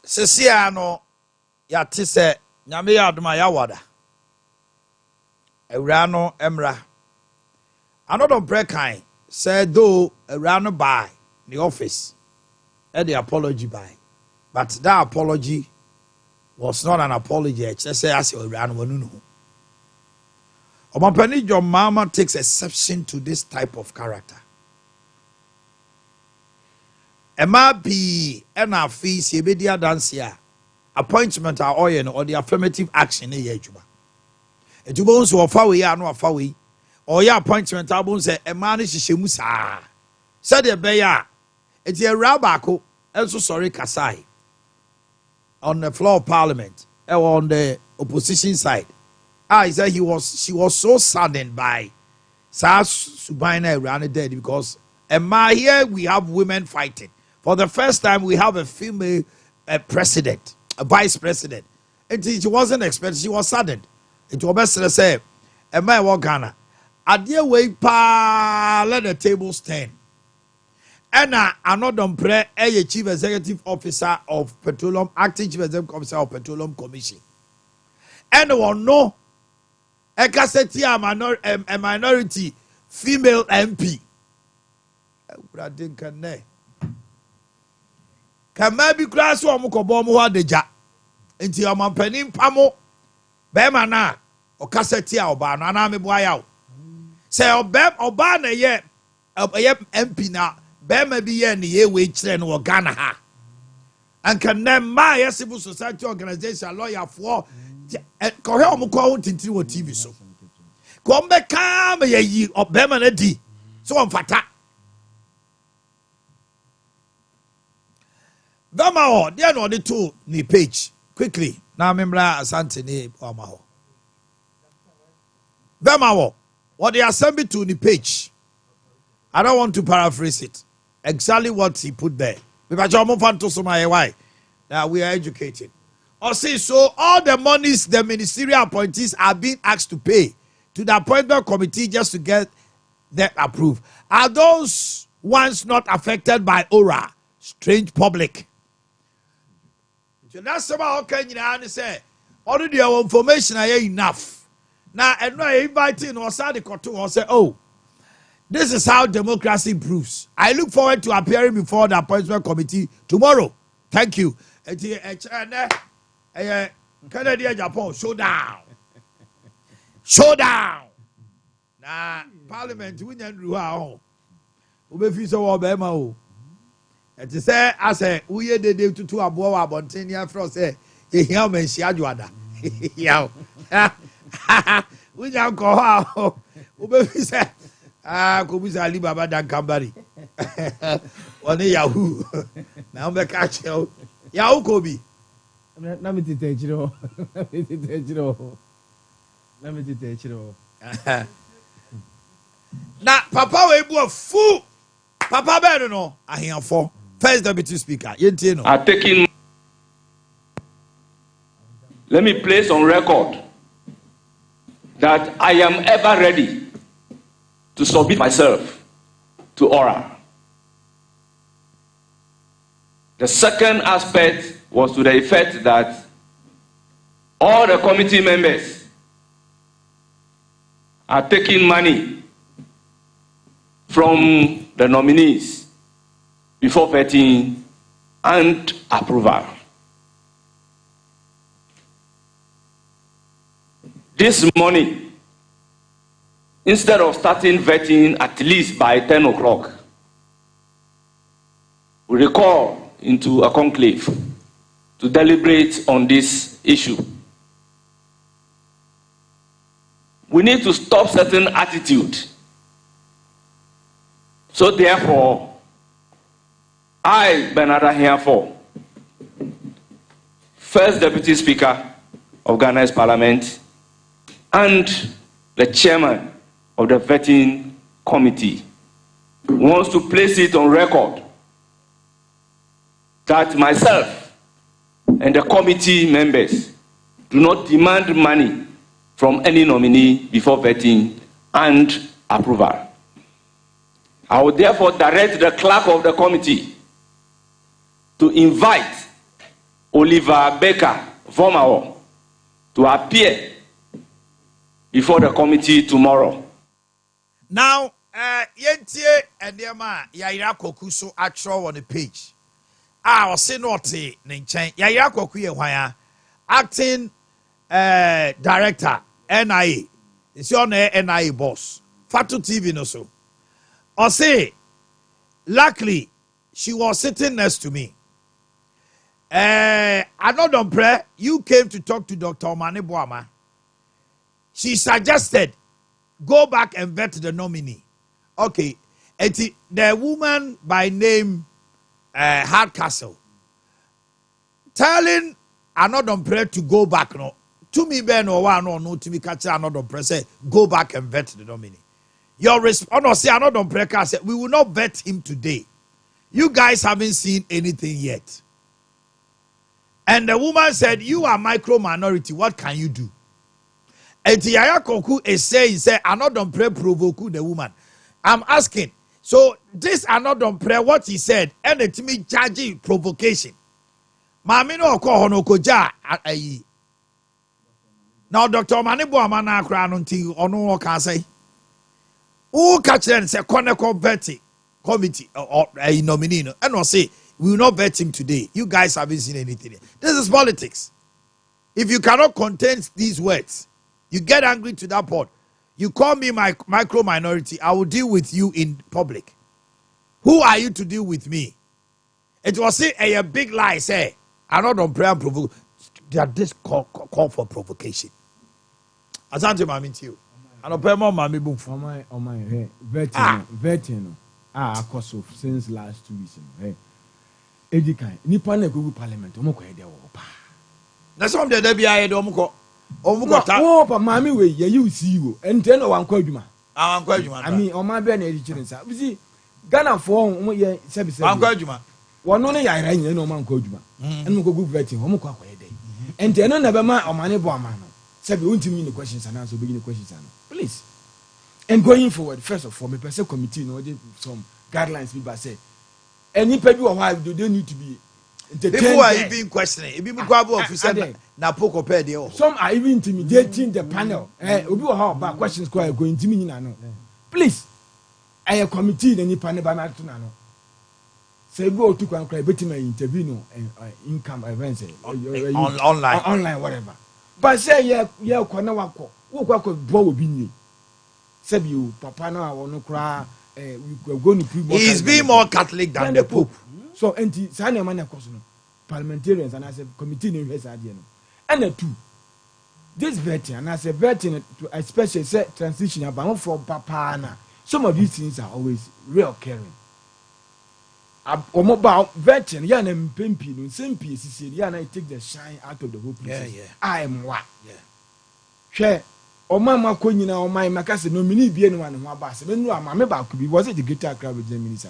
Sesiano yate se nyame ya adoma ya wada. Ewrano emra. Another break kind said though Ewrano by the office and the apology by. But that apology was not an apology. It just say as Ewrano wonu. Omanhene your mama takes exception to this type of character. Emma be ena fi si ebedia dance ya appointment are oyen or the affirmative action e yejuba. Ejuba nso ofa we ya no ofa we or ya appointment abun say Emma ni hihemu saa. Said the beya eti ewra baako enso sorry kasai on the floor of parliament on the opposition side. He said she was so saddened by Subaina Ewrane dead because Emma here we have women fighting. For the first time, we have a female president, a vice president. And she wasn't expected. She was saddened. It was best to say, Emma wa Ghana. Ade way pa let the table stand. And another pre a chief executive officer of petroleum, acting chief executive officer of petroleum commission. And one no, a minority female MP. I think Kama bi kura so omukobo mu adeja enti Omanhene pamo be ma na okaseti a oba no ana me boa yawo se oba na ye MP na be ma bi ye ne ye we kire no Ghana ha anka na ma civil society organization lawyer for ko he omukọ tintiri wo TV so ko mbe ka ma ye yi oba ma na di so on fata Vamao, they are not the two ni page quickly. Now remember Asante ni Omaho. Vamao, what they assembly to the page. I don't want to paraphrase it. Exactly what he put there. Now we are educated. Or see, so all the monies the ministerial appointees are being asked to pay to the appointment committee just to get that approved. Are those ones not affected by aura? Strange public. That's about okay, you say already our information are enough. Now, and I inviting or Sadi Kotu or say, oh, this is how democracy improves. I look forward to appearing before the appointment committee tomorrow. Thank you. Canada, Japan, showdown. Showdown. Now, Parliament, we don't do our own. We be so Obama. And to say, I say, we are the day to two aboa Bontania from say, you men she adjuada. Yow, we don't call her. Ube say, Kubisa Alibaba dan Kambari. One Yahoo. Now me catch you. Yahoo Kobi. Let me teach you. Let me teach you. Let me teach you. Now, Papa will be a fool. Papa better know. I hear for. First Deputy Speaker, are taking. Let me place on record that I am ever ready to submit myself to oral. The second aspect was to the effect that all the committee members are taking money from the nominees before vetting and approval. This morning, instead of starting vetting at least by 10 o'clock, we recall into a conclave to deliberate on this issue. We need to stop certain attitude. So therefore, I, Bernard Hereford, First Deputy Speaker of Ghana's Parliament and the Chairman of the Vetting Committee, wants to place it on record that myself and the committee members do not demand money from any nominee before vetting and approval. I will therefore direct the clerk of the committee to invite Oliver Baker Vomao to appear before the committee tomorrow. Now, yentie endema Yaya Koku so atro on the page. I say not nchen. Yaya Koku ye hwan acting director NIA. It's your NIA boss. Fatu TV no so. I say, luckily, she was sitting next to me. Another prayer, you came to talk to Dr. Omanhene Yaw. She suggested go back and vet the nominee. Okay, the woman by name Hardcastle telling another prayer to go back. No, to me, Ben or one or no, to me catch another prayer say go back and vet the nominee. Your response, or say another prayer said we will not vet him today. You guys haven't seen anything yet. And the woman said, you are micro minority. What can you do? And Yaya Koku is saying, another prayer provoke the woman. I'm asking, so this another prayer, what he said, and it me charging provocation. Mamino ko honoko ja ayi. Now Dr. Omanhene Yaw na akra no nti ono ka say. Who catch and say Koneko Betty committee or a nominee no, and say we will not vet him today. You guys haven't seen anything yet. This is politics. If you cannot contain these words, you get angry to that point. You call me my micro minority, I will deal with you in public. Who are you to deal with me? It was a big lie, say, I'm not on prayer and provoke. That this call for provocation. Asante mami to you. I don't pray more mami boom. Oh my, hey, vetting. Akoso since last 2 weeks. Hey, Edikan, Nipa na go parliament, omoko e dey wo pa. Na some dey be aye dey omoko ta. Oh, pa mami we ye you see wo. Ente no wankwa adwuma. Wankwa adwuma. I mean, o ma be na e chire nsa. We see Ghana for omo ye sebi. Wankwa adwuma. Wono ne yayra nyina no wankwa adwuma. Enu go vetting, omoko akoye dey. Ente no na be ma Omanhene Yaw no. Sebi untimi ni questions and answer begin questions and. Please. And going forward, first of all, me person committee no some guidelines be say any people why do they need to be entertained. People are even questioning. If people go officer na poko pay there. Some are even intimidating the panel. Obi wa how about questions go intimidating na no. Please, a committee any panel ba na to na no. Say go to kan cry betima interview no income events online whatever. But say yeah kwana wako. Wo kwa bo obi ni. Sabi you papa na wono kra we go to pre. He is being more Catholic than the Pope. So enti sa na man akoso no parliamentarians and as a committee no hwesa ade no. And the two this vetting and as a vetting especially say transition about for papa na some of these things are always real caring. About vetting ya na mpempi no sempi sisi ya na take the shine out of the whole process. Yeah. I am what. Yeah. Share Omama Konyina or my Macassi nominee be anyone who abas. When you are my back, was it the guitar crowd with the minister?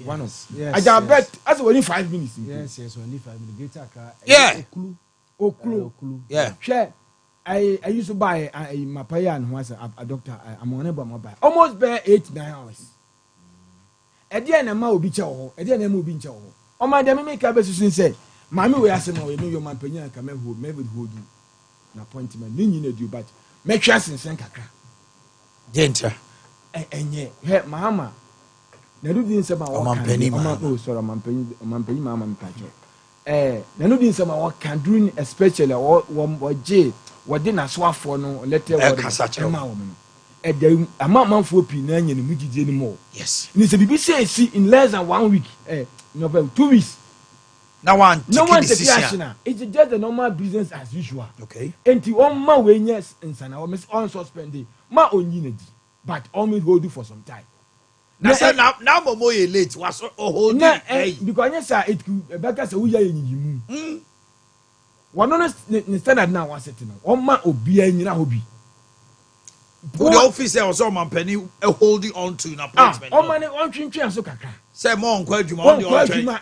One of yes. I bet as only 5 minutes. Yes, only 5 minutes. Guitar crowd. Yeah. Oklu. Yeah. Share. I used to buy a Mapayan who was a doctor. I'm on about my buy. Almost bare 8-9 hours. At the end, a man be chow. At the end, a movie chow. Oh, my damn, make a best said, Mammy, we ask him, we know your man Pena come who maybe who do an appointment. Nini do but. Make sure since Sankaka. Gentle. And yet, Mahama. Nadu say about what penny, oh, sorry, Mampenny, Mamma Pacho. Nadu say about what can do, especially what J, what didn't swap for no letter or such a woman. At the amount for Pinan and Miji anymore. Yes. And it's a BBC see in less than 1 week, November 2 weeks. No one takes action. It's just a normal business as usual. Okay. And to all my way, yes, and Sana almost on suspended. My own unity, but only hold you for some time. Now, more late was holding because yes, it could better say we are in you. One honest standard now was setting on my obi and you hobby. The officer or some penny holding on to an appointment. Oh, man, one thing so kaka. Say more quite you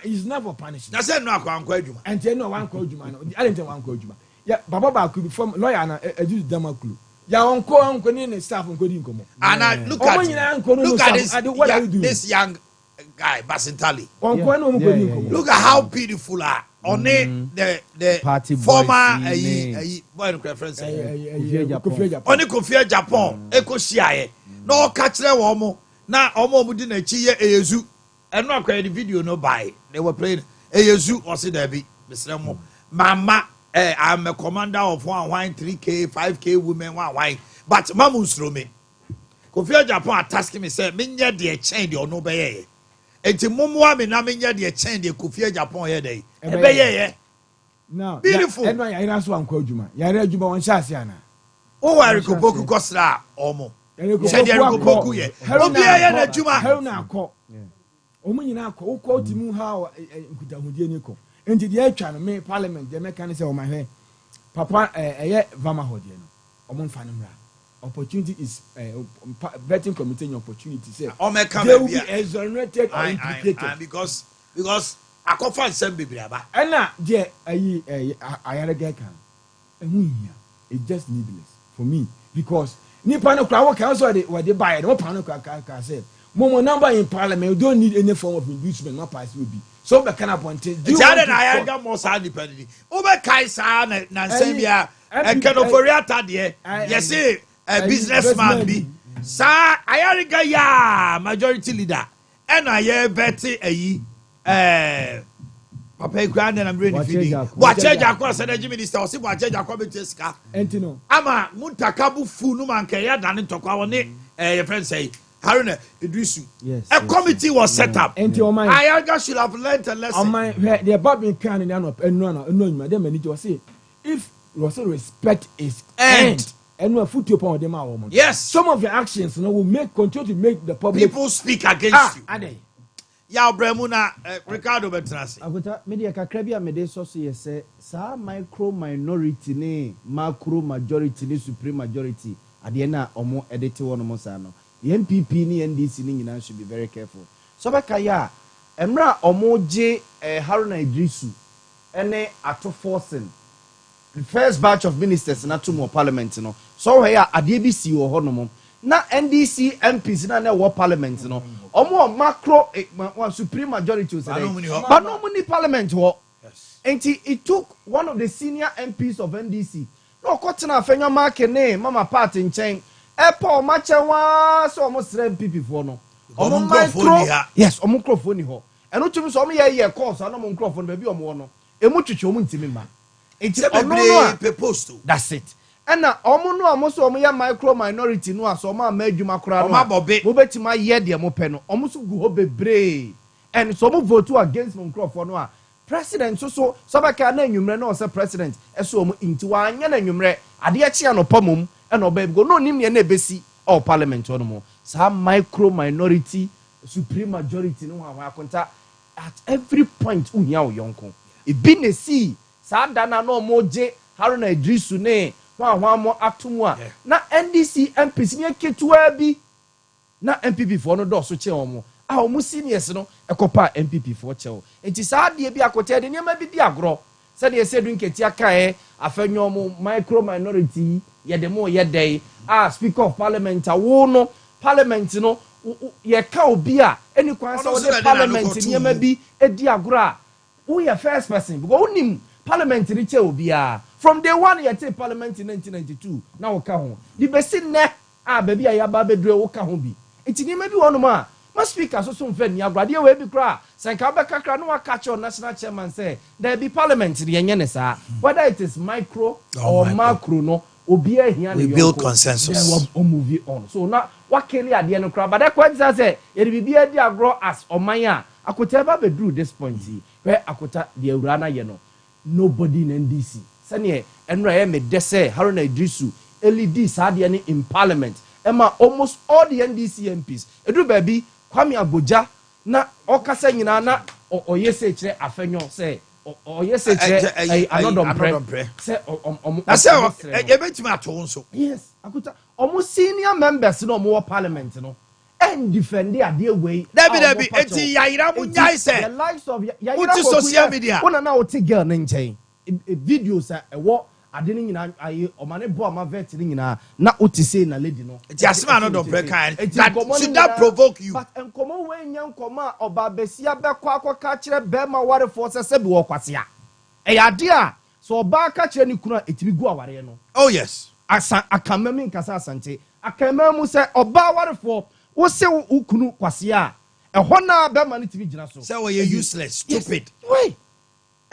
is never punished. That's said no quite you. And tell no one called you man. I didn't one called you. Yeah, Baba could be from lawyer and a juice damaklu. Ya uncle and staff and couldn't come. And I look at this. What are you doing? This young guy, Basintali. Look at how beautiful Only the Party former boy no reference only Kofi Japan eko shiaye na o ka kire wo mo na omo mu di na chi ye eyezu eno akwa the video no by they were playing eyezu o se da bi besre mo mama I'm a commander of 3K 5K women one but mamu nsro me Kofi Japan task me say menye de chain de ono be ye enti momoa me na menye de chain de Kofi Japan ye dey e be ye now beautiful eno ya ira so anko adwuma ya ira adwuma won sha ase ana o wari kopoku kosra omo se de kopoku ye obi ye na adwuma hero na akọ omo nyina akọ ukọ timu ha nkutahudie ni kọ enti de atwa no me parliament de meka ne se o ma hwe papa eye vama hodie no omo mfa ne mra opportunity is vetting committee opportunity say they will be exonerated or implicated because akofa nsem bibiri aba ena de ayare ga kan ehun it just needless for me because nipa no kra wo kan so de buy the pan no ka say momo number in parliament you don't need any form of inducement not pass will be so be kana ponte do you want na ayare ga mo sa dependent o be kai sa na nsem bia kenoforiata de yes a businessman be sa ayare ga ya majority leader and aye beti ayi papa grand and I'm ready feeding Boakye akwa energy minister o si Boakye akwa betesika entino ama muntakabu fu no man kaya dan ntokwa woni your friend say Haruna Idrisu a committee was set up Ayaga should have learned a lesson on my the Babin can in no them many to say if also respect is end and no foot upon them yes some of the actions will continue to make the public people speak against you ya bremuna Ricardo Betrasi agota media kakra bia mede so so yese sa micro minority ne macro majority ne supreme majority ade na omo edete wono mo sa no MPP ni NDC ni nyina should be very careful so beka ya emra omo je Haruna Idrisu ene ato forcing the first batch of ministers na to mo parliament no so we ya ade bi si wo hono mo na NDC MPs na wo parliament no omo macro one supreme majority was but no money parliament wo and it took one of the senior MPs of NDC no kotena afenyo market ne mama party nchen epo machewa so omo sre MPP for no omo micro yes omo microphone ho eno tumi so omo ye course na omo microphone ba bi omo no emu twetwe omo ntimi ma enti ono no post that's it ena omo no omo so omo ya micro minority no aso omo amadwuma kra no mo betima ye de mo pe no omo so gu ho bebre and so omo vote against mo microphone no a president so baka na anwumre na o se president eso omo inti wa anya na anwumre ade a chia no pamom ena oba go no nim ye na ebesi o parliament no mo sa micro minority supreme majority no ha akonta at every point uhia o yonko e bi na si sa dana na omo je Haruna Idrisu ne wa mo atomu a na NDC MPs ni ketua bi na MPP for no do so che omo a omo seniors no ekopa MPP for che o enti sa de bi akote de niam bi di agro se de se du nketi aka afenyo omo micro minority ye de mo ye dey speaker of parliament wo no parliament no ye ka obi a eni kwan sa de parliament niam bi edi agro a wo ye first person because unim parliament ri che obi a from day one you take parliament in 1992 na wo ka ho di besi ne baby ya ba bedre wo ka ho bi etini ma bi wono ma speaker so mfa ni agrade we bi kra sen ka be kakra no wa catch on national chairman say there be parliament ri enye ne sa whether it is micro or macro no obi ahia we build consensus then we move on so na wa kele ade no kra but that kwenta say ye bi bia di agro as oman a akota ba bedru this point where akota the awura na ye no nobody in NDC sane enra me dese Haruna Idrisu LED saade ne in parliament ema almost all the NDC MPs edu baby Kwame Agboja na okasa nyina na oyese kire afenyo say oyese kire anodom say na say e betima ato so yes akuta almost senior members no mo parliament no and defend ade wey David enti yayira munyai say the likes of yayira social media wona na oti girl ne nchen videos ewo ade ni nyina aye omane bo ama vet ni nyina na otise na lady no ti asema no don brekan that should that provoke you but enkomo we nya nkoma oba besia be kwa akoka kire be ma ware for se bi wo kwasea Eyadia so oba ka kire ni kunu etimi gu aware no. Oh yes. Akamami nkasa asante. Akamamu se oba awarefo wo se wo kunu kwase a ehɔ na be ma ne timi gina so. Say we useless, stupid. Wait.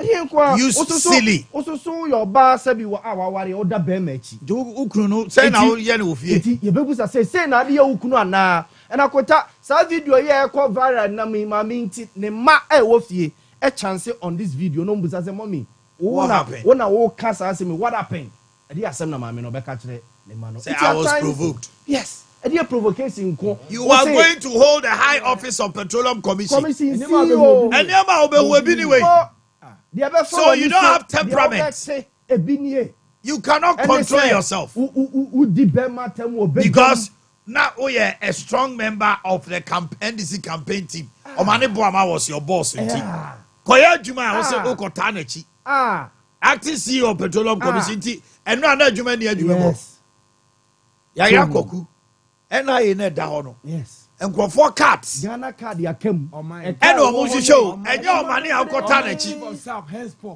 You silly. Osusu your ba sabi wa awaware oda be ma chi. Ukunu no say na wo ye na wo fie. Eti ye bebusa say na de ye ukunu ana. Na kota sa video ye ekɔ viral na me ma minti ne ma wo fie. A chance on this video no mbusa say mommy. What happened? When I walk say me what happened? Edi asem na ma me no be ka kire ne ma no. Say I was provoked. Yes. Edi provocation ko. You are going to hold the high office of Petroleum Commission. Commission CEO. And nema obehu anyway. So you don't have temperament. You cannot control yourself. Because now we are a strong member of the NDC campaign team. Omanhene Yaw was your boss in team. Koya Juma was Okotanechi. Acting CEO of Petroleum Commission. And no other Juma near Juma. Yaya Koku. And I in a down. Yes. And go for cats. Ghana card ya kem. And almost show. And your money have got Tanechi.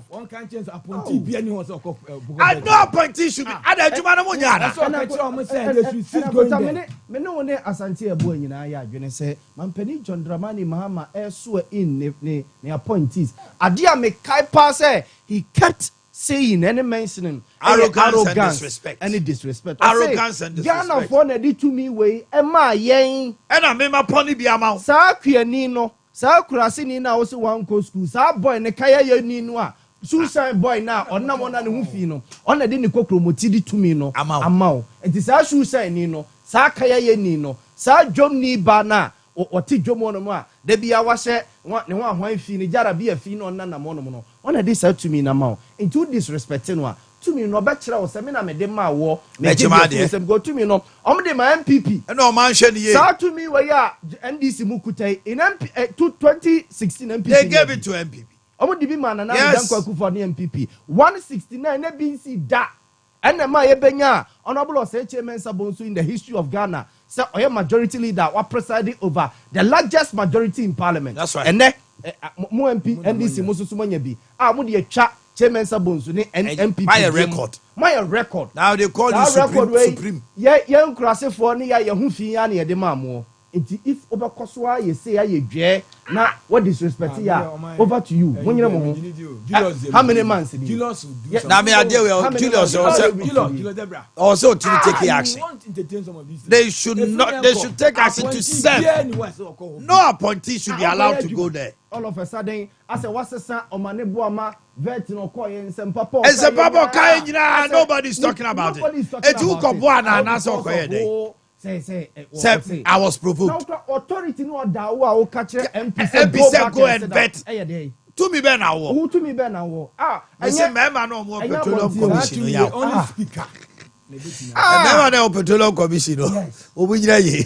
One can't change appointee. Be anyone so called. I no appointee should be. Ada Juma no That's what I almost said. They should sit going there. Me no one asante ebo nyina ya adwene se mampani John Dramani Mahama so in ne appointees. Ade a me kai pa say he kept saying any mentioning arrogance and disrespect. Any disrespect. Arrogance and disrespect. Ghana for na di to me way e ma yen. And I me ma pony bi amount. Sa akuani no, sa kurase ni na wo se wan ko school. Sa boy ne kaya ye ni no a suicide boy na onam ona ne hu fi no. Ona de ne kokromoti di to me no. Amao. Enti sa suicide ni no, sa kaya ye ni no. Sa dwom ni ba na oti dwom no mo a de bia wa hye ne ho ahwan fi ni jara bia fi no na mo no no. Ona de sa to me na ma. Into disrespect no a to me no be kira wo se me na me de ma wo me de go to me no de ma MPP e no man hye ne ye sa to me we ya NDC mu kutai in 2016 MPP they gave it to MPP de bi ma na dan kwaku for the MPP 169 na BC da and ma ye benya honorable Oseche Mensa Bonsu in the history of Ghana say oya majority leader wa presiding over the largest majority in parliament. That's right. And mo MP NDC mo susu manya bi mo de atwa Chairman Sabonsu ni MPP my record now they call you supreme ye nkurase for ni ya ye hu fi ya na ye de ma mo nti if obekoso a ye say ya ye dwe na what disrespect ya over to you when you know how many months Julius now me ade we Julius also to take action they should take action to serve no appointee should be allowed to go there all of a sudden as a wasesa Omanhene Yaw vet no call yen Sompa and Sompa kai nyina nobody's talking about it etu ko bo ana na so koye dey say I was provoked. Now authority no da wo a catch MP go and vet. To me be na wo. Who to me be na wo. I say member no more Petroleum Commission ya. Only speaker. Member no Petroleum Commission no. Obunyira ye.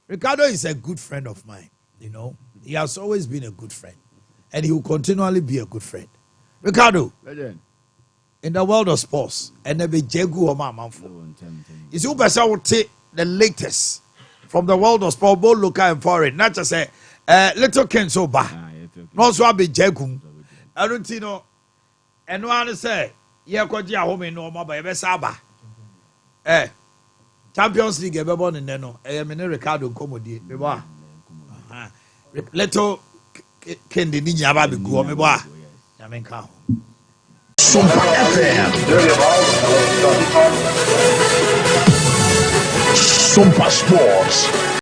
Ricardo is a good friend of mine, you know. He has always been a good friend and he will continually be a good friend. Ricardo. In the world of sports, and there be Jegu or Mamfo. Is you better will take the latest from the world of sport, both local and foreign. Not just say, little Ken so bad. No, so I be Jegu. I don't know. And one say, yeah, because you are home in Norma by Besaba. Champions League, ever born in Neno. I am in Ricardo Comodi. Little Ken the Ninja Baby go, me boy. I mean, count. Sompa FM. Sompa Sports.